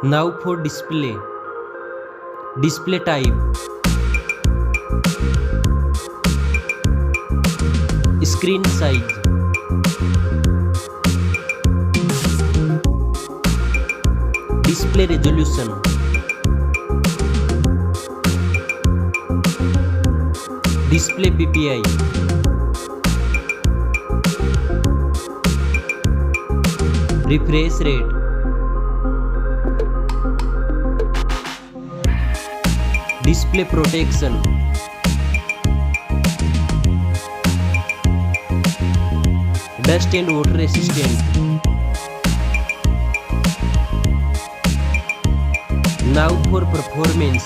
Now for display. Display type. Screen size. Display resolution. Display PPI. Refresh rate. Display protection. Dust and water resistant. Now for performance.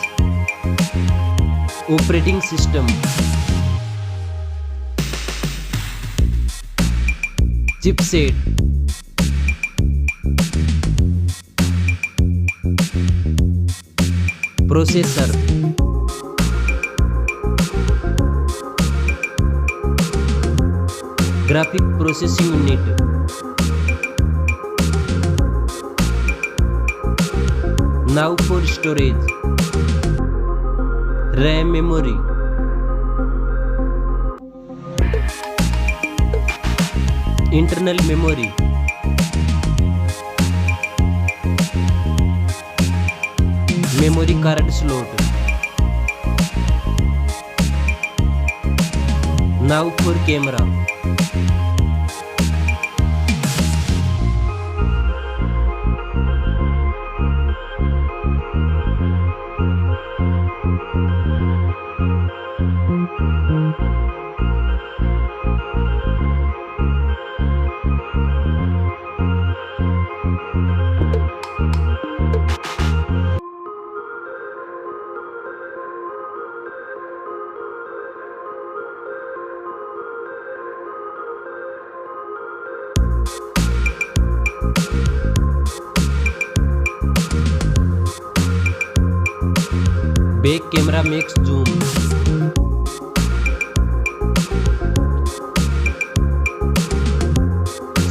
Operating system. Chipset. Processor. Graphic processing unit. Now for storage. RAM memory. Internal memory. Memory card slot. Now for camera. Back camera makes zoom.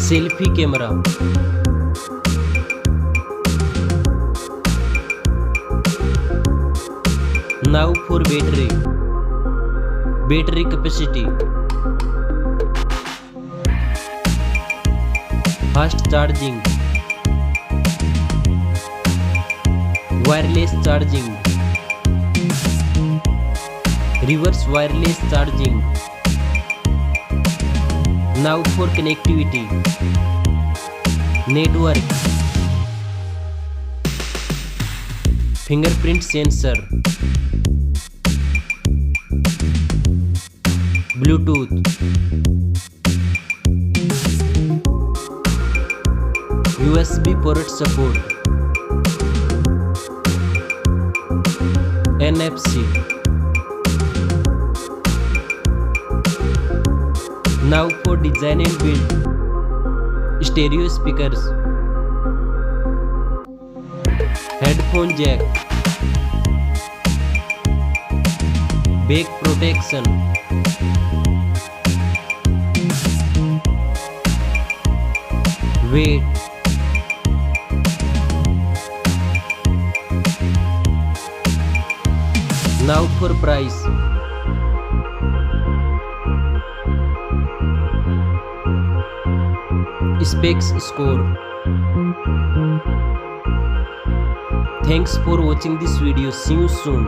Selfie camera. Now for battery. Battery capacity. Fast charging. Wireless charging. Reverse wireless charging. Now for connectivity. Network. Fingerprint sensor. Bluetooth. USB port support. NFC. Now for design and build. Stereo speakers. Headphone jack. Back protection. Weight. Now for price. Specs score. Thanks for watching this video. See you soon.